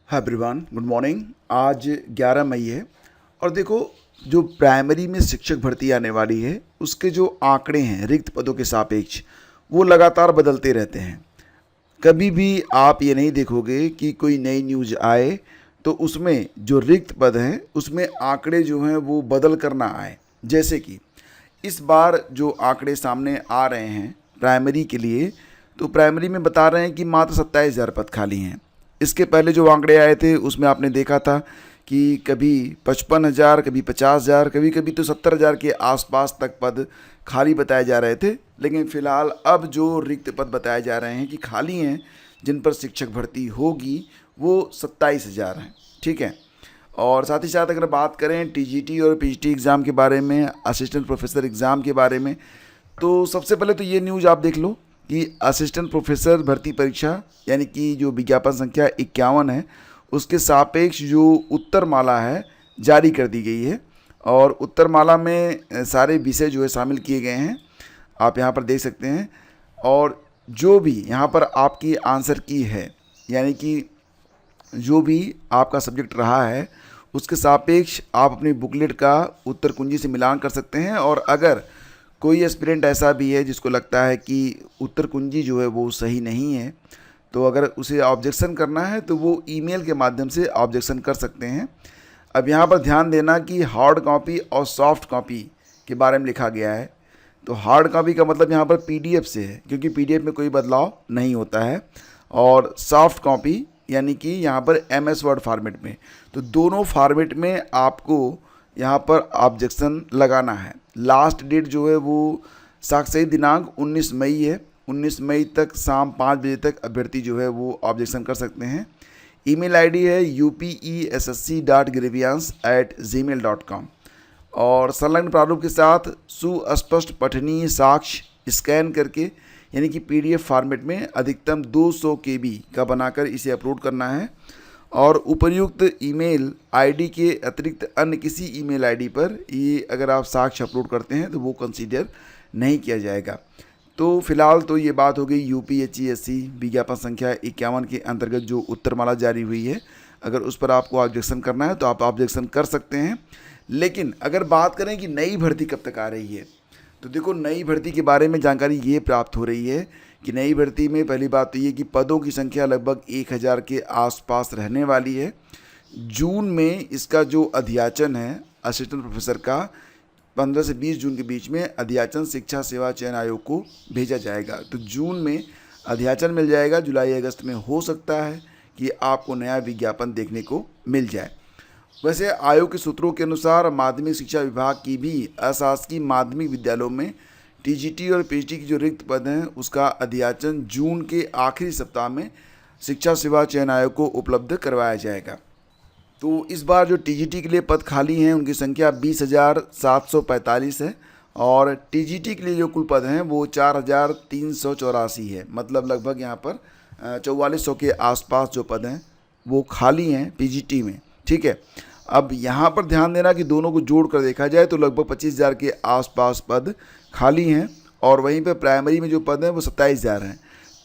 Hi everyone, good morning. आज 11 मई है और देखो, जो प्राइमरी में शिक्षक भर्ती आने वाली है उसके जो आंकड़े हैं रिक्त पदों के सापेक्ष वो लगातार बदलते रहते हैं। कभी भी आप ये नहीं देखोगे कि कोई नई न्यूज़ आए तो उसमें जो रिक्त पद हैं उसमें आंकड़े जो हैं वो बदल कर ना आए। जैसे कि इस बार जो आंकड़े सामने आ रहे हैं प्राइमरी के लिए, तो प्राइमरी में बता रहे हैं कि मात्र 27,000 पद खाली हैं। इसके पहले जो आंकड़े आए थे उसमें आपने देखा था कि कभी 55,000, कभी 50,000, कभी कभी तो 70,000 के आसपास तक पद खाली बताए जा रहे थे। लेकिन फ़िलहाल अब जो रिक्त पद बताए जा रहे हैं कि खाली हैं, जिन पर शिक्षक भर्ती होगी, वो 27,000 हैं। ठीक है। और साथ ही साथ अगर बात करें टीजीटी और पीजीटी एग्ज़ाम के बारे में, असिस्टेंट प्रोफेसर एग्ज़ाम के बारे में, तो सबसे पहले तो ये न्यूज़ आप देख लो कि असिस्टेंट प्रोफेसर भर्ती परीक्षा यानी कि जो विज्ञापन संख्या 51 है उसके सापेक्ष जो उत्तरमाला है जारी कर दी गई है। और उत्तरमाला में सारे विषय जो है शामिल किए गए हैं, आप यहाँ पर देख सकते हैं। और जो भी यहाँ पर आपकी आंसर की है, यानी कि जो भी आपका सब्जेक्ट रहा है उसके सापेक्ष आप अपनी बुकलेट का उत्तर कुंजी से मिलान कर सकते हैं। और अगर कोई एस्पिरेंट ऐसा भी है जिसको लगता है कि उत्तर कुंजी जो है वो सही नहीं है, तो अगर उसे ऑब्जेक्शन करना है तो वो ईमेल के माध्यम से ऑब्जेक्शन कर सकते हैं। अब यहाँ पर ध्यान देना कि हार्ड कॉपी और सॉफ्ट कॉपी के बारे में लिखा गया है। तो हार्ड कॉपी का मतलब यहाँ पर पीडीएफ से है, क्योंकि पीडीएफ में कोई बदलाव नहीं होता है। और सॉफ्ट कॉपी यानी कि यहाँ पर एमएस वर्ड फॉर्मेट में, तो दोनों फॉर्मेट में आपको यहाँ पर ऑब्जेक्शन लगाना है। लास्ट डेट जो है वो साक्षी दिनांक 19 मई है। 19 मई तक शाम 5 बजे तक अभ्यर्थी जो है वो ऑब्जेक्शन कर सकते हैं। ईमेल आईडी है upessc.grievance@gmail.com और संलग्न प्रारूप के साथ सुस्पष्ट पठनीय साक्ष्य स्कैन करके यानी कि पीडीएफ फॉर्मेट में अधिकतम 200 KB का बनाकर इसे अपलोड करना है। और उपर्युक्त ईमेल आईडी के अतिरिक्त अन्य किसी ईमेल आईडी पर ये अगर आप साक्ष्य अपलोड करते हैं तो वो कंसीडर नहीं किया जाएगा। तो फिलहाल तो ये बात हो गई यूपीएससी विज्ञापन संख्या 51 के अंतर्गत जो उत्तरमाला जारी हुई है। अगर उस पर आपको ऑब्जेक्शन करना है तो आप ऑब्जेक्शन कर सकते हैं। लेकिन अगर बात करें कि नई भर्ती कब तक आ रही है, तो देखो, नई भर्ती के बारे में जानकारी ये प्राप्त हो रही है कि नई भर्ती में पहली बात तो ये कि पदों की संख्या लगभग 1,000 के आसपास रहने वाली है। जून में इसका जो अध्याचन है असिस्टेंट प्रोफेसर का 15 से 20 जून के बीच में अध्याचन शिक्षा सेवा चयन आयोग को भेजा जाएगा। तो जून में अध्याचन मिल जाएगा। जुलाई अगस्त में हो सकता है कि आपको नया विज्ञापन देखने को मिल जाए। वैसे आयोग के सूत्रों के अनुसार माध्यमिक शिक्षा विभाग की भी अशासकीय माध्यमिक विद्यालयों में टीजीटी और पीजीटी की जो रिक्त पद हैं उसका अध्याचन जून के आखिरी सप्ताह में शिक्षा सेवा चयन आयोग को उपलब्ध करवाया जाएगा। तो इस बार जो टीजीटी के लिए पद खाली हैं उनकी संख्या 20,745 है और टीजीटी के लिए जो कुल पद हैं वो 4,384 है। मतलब लगभग यहाँ पर 4,400 के आसपास जो पद हैं वो खाली हैं पीजीटी में। ठीक है। अब यहाँ पर ध्यान देना कि दोनों को जोड़ कर देखा जाए तो लगभग 25,000 के आसपास पद खाली हैं और वहीं पर प्राइमरी में जो पद हैं वो 27,000 हैं।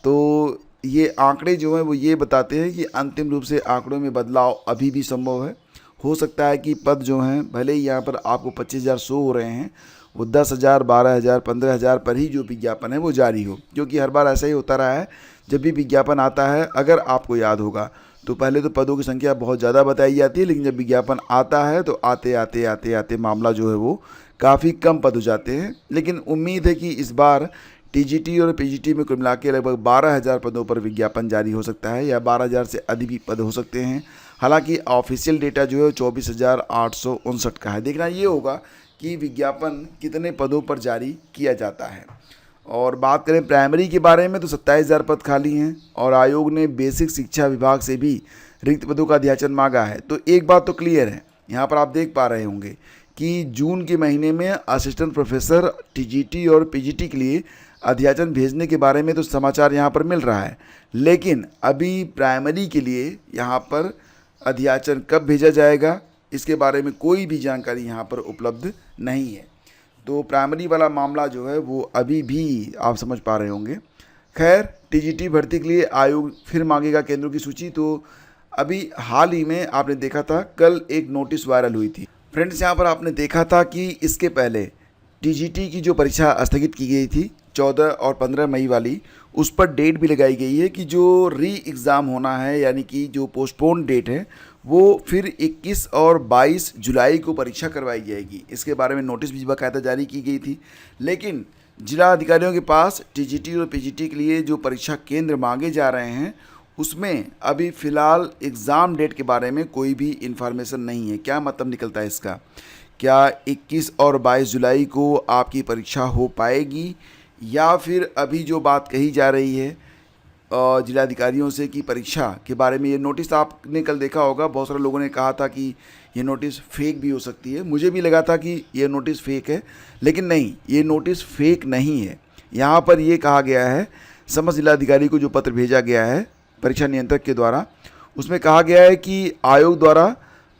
तो ये आंकड़े जो हैं वो ये बताते हैं कि अंतिम रूप से आंकड़ों में बदलाव अभी भी संभव है। हो सकता है कि पद जो हैं भले ही यहाँ पर आपको 25,000 शो हो रहे हैं, वो 10,000, 12,000, 15,000 पर ही जो विज्ञापन है वो जारी हो, क्योंकि हर बार ऐसा ही होता रहा है। जब भी विज्ञापन आता है, अगर आपको याद होगा, तो पहले तो पदों की संख्या बहुत ज़्यादा बताई जाती है, लेकिन जब विज्ञापन आता है तो आते आते आते आते मामला जो है वो काफ़ी कम पद हो जाते हैं। लेकिन उम्मीद है कि इस बार टीजीटी और पीजीटी में कुल मिला के लगभग 12,000 पदों पर विज्ञापन जारी हो सकता है या 12,000 से अधिक भी पद हो सकते हैं। हालांकि ऑफिशियल डेटा जो है 24,859 का है। देखना ये होगा कि विज्ञापन कितने पदों पर जारी किया जाता है। और बात करें प्राइमरी के बारे में तो 27,000 पद खाली हैं और आयोग ने बेसिक शिक्षा विभाग से भी रिक्त पदों का अध्याचन मांगा है। तो एक बात तो क्लियर है, यहाँ पर आप देख पा रहे होंगे कि जून के महीने में असिस्टेंट प्रोफेसर टीजीटी और पीजीटी के लिए अध्याचन भेजने के बारे में तो समाचार यहाँ पर मिल रहा है, लेकिन अभी प्राइमरी के लिए यहाँ पर अध्याचन कब भेजा जाएगा इसके बारे में कोई भी जानकारी यहाँ पर उपलब्ध नहीं है। तो प्राइमरी वाला मामला जो है वो अभी भी आप समझ पा रहे होंगे। खैर, टीजीटी भर्ती के लिए आयोग फिर मांगेगा केंद्रों की सूची, तो अभी हाल ही में आपने देखा था, कल एक नोटिस वायरल हुई थी। फ्रेंड्स, यहाँ पर आपने देखा था कि इसके पहले टीजीटी की जो परीक्षा स्थगित की गई थी 14 और 15 मई वाली, उस पर डेट भी लगाई गई है कि जो री एग्ज़ाम होना है, यानी कि जो पोस्टपोन डेट है, वो फिर 21 और 22 जुलाई को परीक्षा करवाई जाएगी। इसके बारे में नोटिस भी बाकायदा जारी की गई थी। लेकिन जिला अधिकारियों के पास टीजीटी और पीजीटी के लिए जो परीक्षा केंद्र मांगे जा रहे हैं, उसमें अभी फ़िलहाल एग्ज़ाम डेट के बारे में कोई भी इन्फॉर्मेशन नहीं है। क्या मतलब निकलता है इसका? क्या 21 और 22 जुलाई को आपकी परीक्षा हो पाएगी, या फिर अभी जो बात कही जा रही है जिलाधिकारियों से कि परीक्षा के बारे में, ये नोटिस आपने कल देखा होगा, बहुत सारे लोगों ने कहा था कि ये नोटिस फेक भी हो सकती है। मुझे भी लगा था कि ये नोटिस फेक है, लेकिन नहीं, ये नोटिस फेक नहीं है। यहाँ पर ये कहा गया है, समस्त जिलाधिकारी को जो पत्र भेजा गया है परीक्षा नियंत्रक के द्वारा, उसमें कहा गया है कि आयोग द्वारा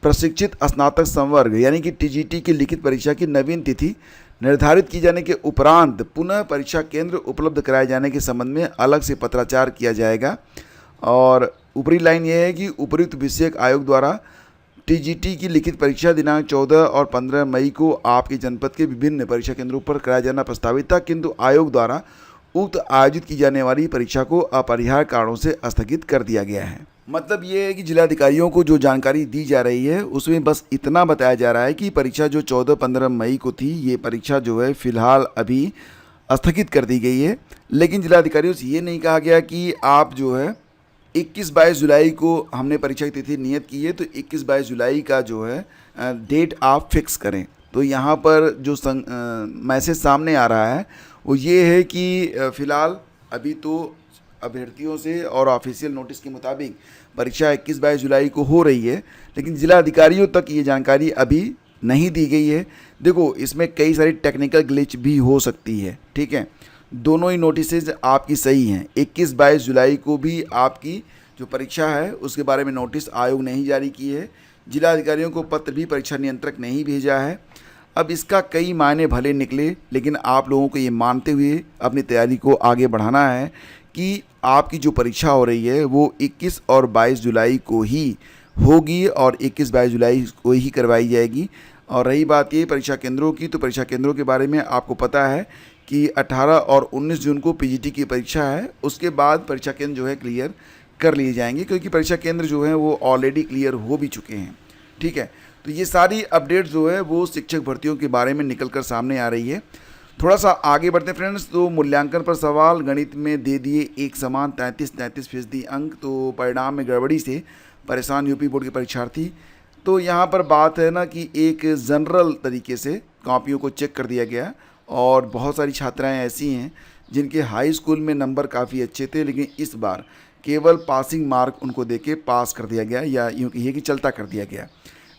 प्रशिक्षित स्नातक संवर्ग यानी कि टीजीटी की लिखित परीक्षा की नवीन तिथि निर्धारित की जाने के उपरांत पुनः परीक्षा केंद्र उपलब्ध कराए जाने के संबंध में अलग से पत्राचार किया जाएगा। और ऊपरी लाइन यह है कि उपयुक्त विषयक आयोग द्वारा टीजीटी की लिखित परीक्षा दिनांक 14 और 15 मई को आपके जनपद के विभिन्न परीक्षा केंद्रों पर कराया जाना प्रस्तावित था, किंतु आयोग द्वारा उक्त आयोजित की जाने वाली परीक्षा को अपरिहार्य कारणों से स्थगित कर दिया गया है। मतलब ये है कि जिलाधिकारियों को जो जानकारी दी जा रही है उसमें बस इतना बताया जा रहा है कि परीक्षा जो 14-15 मई को थी, ये परीक्षा जो है फ़िलहाल अभी स्थगित कर दी गई है। लेकिन जिलाधिकारियों से ये नहीं कहा गया कि आप जो है 21-22 जुलाई को हमने परीक्षा की तिथि नियत की है, तो 21-22 जुलाई का जो है डेट आप फिक्स करें। तो यहाँ पर जो मैसेज सामने आ रहा है वो ये है कि फ़िलहाल अभी तो अभ्यर्थियों से और ऑफिशियल नोटिस के मुताबिक परीक्षा 21-22 जुलाई को हो रही है, लेकिन जिला अधिकारियों तक ये जानकारी अभी नहीं दी गई है। देखो, इसमें कई सारी टेक्निकल ग्लिच भी हो सकती है, ठीक है। दोनों ही नोटिसेज आपकी सही हैं। 21-22 जुलाई को भी आपकी जो परीक्षा है उसके बारे में नोटिस आयोग ने ही जारी की है। जिला अधिकारियों को पत्र भी परीक्षा नियंत्रक ने ही भेजा है। अब इसका कई मायने भले निकले, लेकिन आप लोगों को ये मानते हुए अपनी तैयारी को आगे बढ़ाना है कि आपकी जो परीक्षा हो रही है वो 21 और 22 जुलाई को ही होगी और 21-22 जुलाई को ही करवाई जाएगी। और रही बात ये परीक्षा केंद्रों की, तो परीक्षा केंद्रों के बारे में आपको पता है कि 18 और 19 जून को पीजीटी की परीक्षा है। उसके बाद परीक्षा केंद्र जो है क्लियर कर लिए जाएंगे, क्योंकि परीक्षा केंद्र जो है वो ऑलरेडी क्लियर हो भी चुके हैं, ठीक है। तो ये सारी अपडेट जो है वो शिक्षक भर्तियों के बारे में निकल कर सामने आ रही है। थोड़ा सा आगे बढ़ते हैं फ्रेंड्स। तो मूल्यांकन पर सवाल, गणित में दे दिए एक समान 33% अंक, तो परिणाम में गड़बड़ी से परेशान यूपी बोर्ड के परीक्षार्थी। तो यहाँ पर बात है ना कि एक जनरल तरीके से कॉपियों को चेक कर दिया गया, और बहुत सारी छात्राएं ऐसी हैं जिनके हाई स्कूल में नंबर काफ़ी अच्छे थे, लेकिन इस बार केवल पासिंग मार्क उनको देके पास कर दिया गया, या यूँ कहिए कि चलता कर दिया गया।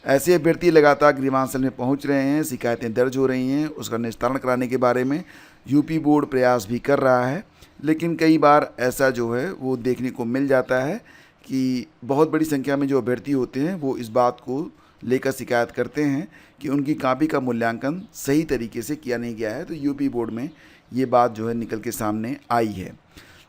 ऐसे अभ्यर्थी लगातार गृहांचल में पहुंच रहे हैं, शिकायतें दर्ज हो रही हैं, उसका निस्तारण कराने के बारे में यूपी बोर्ड प्रयास भी कर रहा है। लेकिन कई बार ऐसा जो है वो देखने को मिल जाता है कि बहुत बड़ी संख्या में जो अभ्यर्थी होते हैं वो इस बात को लेकर शिकायत करते हैं कि उनकी कॉपी का मूल्यांकन सही तरीके से किया नहीं गया है। तो यूपी बोर्ड में ये बात जो है निकल के सामने आई है।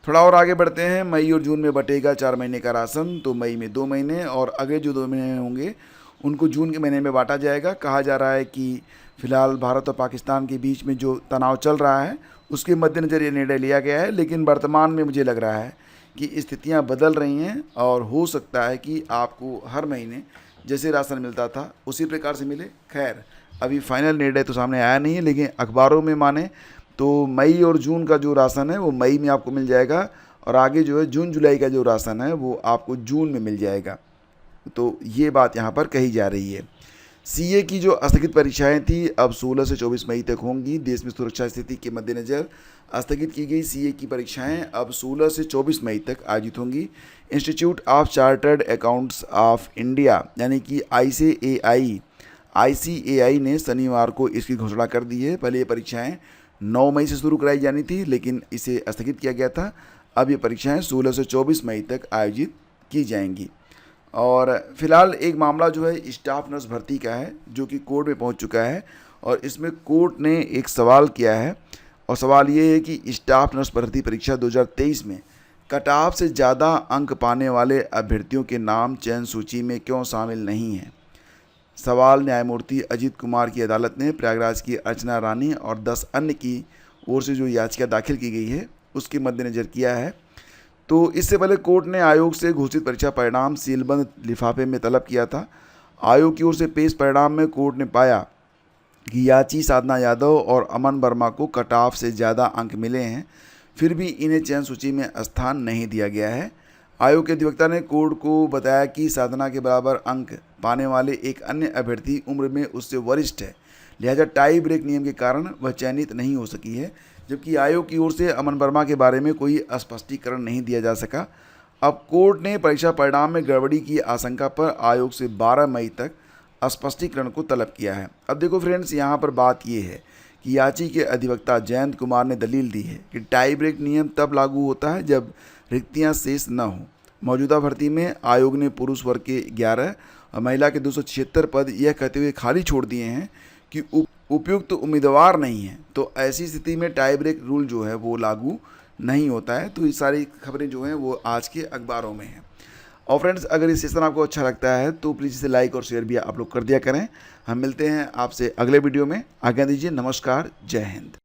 थोड़ा और आगे बढ़ते हैं। मई और जून में बटेगा 4 महीने का राशन, तो मई में 2 महीने और अगले जो 2 महीने होंगे उनको जून के महीने में बांटा जाएगा। कहा जा रहा है कि फ़िलहाल भारत और पाकिस्तान के बीच में जो तनाव चल रहा है उसके मद्देनज़र ये निर्णय लिया गया है, लेकिन वर्तमान में मुझे लग रहा है कि स्थितियां बदल रही हैं और हो सकता है कि आपको हर महीने जैसे राशन मिलता था उसी प्रकार से मिले। खैर, अभी फाइनल निर्णय तो सामने आया नहीं है, लेकिन अखबारों में माने तो मई और जून का जो राशन है वो मई में आपको मिल जाएगा, और आगे जो है जून जुलाई का जो राशन है वो आपको जून में मिल जाएगा। तो ये बात यहाँ पर कही जा रही है। सीए की जो स्थगित परीक्षाएं थी अब 16 से 24 मई तक होंगी। देश में सुरक्षा स्थिति के मद्देनज़र स्थगित की गई सीए की परीक्षाएं अब 16 से 24 मई तक आयोजित होंगी। Institute of chartered accounts of India यानी कि आईसीएआई ने शनिवार को इसकी घोषणा कर दी है। पहले ये परीक्षाएं 9 मई से शुरू कराई जानी थी, लेकिन इसे स्थगित किया गया था। अब ये परीक्षाएं 16 से 24 मई तक आयोजित की जाएंगी। और फिलहाल एक मामला जो है स्टाफ नर्स भर्ती का है, जो कि कोर्ट में पहुंच चुका है, और इसमें कोर्ट ने एक सवाल किया है, और सवाल ये है कि स्टाफ नर्स भर्ती परीक्षा 2023 में कट ऑफ से ज़्यादा अंक पाने वाले अभ्यर्थियों के नाम चयन सूची में क्यों शामिल नहीं हैं? सवाल न्यायमूर्ति अजीत कुमार की अदालत ने प्रयागराज की अर्चना रानी और 10 अन्य की ओर से जो याचिका दाखिल की गई है उसके मद्देनज़र किया है। तो इससे पहले कोर्ट ने आयोग से घोषित परीक्षा परिणाम सीलबंद लिफाफे में तलब किया था। आयोग की ओर से पेश परिणाम में कोर्ट ने पाया कि याची, साधना यादव और अमन वर्मा को कट ऑफ से ज़्यादा अंक मिले हैं, फिर भी इन्हें चयन सूची में स्थान नहीं दिया गया है। आयोग के अधिवक्ता ने कोर्ट को बताया कि साधना के बराबर अंक पाने वाले एक अन्य अभ्यर्थी उम्र में उससे वरिष्ठ है, लिहाजा टाई ब्रेक नियम के कारण वह चयनित नहीं हो सकी है, जबकि आयोग की ओर से अमन वर्मा के बारे में कोई स्पष्टीकरण नहीं दिया जा सका। अब कोर्ट ने परीक्षा परिणाम में गड़बड़ी की आशंका पर आयोग से 12 मई तक स्पष्टीकरण को तलब किया है। अब देखो फ्रेंड्स, यहाँ पर बात ये है कि याची के अधिवक्ता जयंत कुमार ने दलील दी है कि टाई ब्रेक नियम तब लागू होता है जब रिक्तियाँ शेष न हों। मौजूदा भर्ती में आयोग ने पुरुष वर्ग के 11 और महिला के 276 पद यह कहते हुए खाली छोड़ दिए हैं कि उपयुक्त उम्मीदवार नहीं है, तो ऐसी स्थिति में टाई ब्रेक रूल जो है वो लागू नहीं होता है। तो ये सारी खबरें जो हैं वो आज के अखबारों में हैं। और फ्रेंड्स, अगर ये सेशन आपको अच्छा लगता है तो प्लीज़ इसे लाइक और शेयर भी आप लोग कर दिया करें। हम मिलते हैं आपसे अगले वीडियो में। आज्ञा दीजिए, नमस्कार, जय हिंद।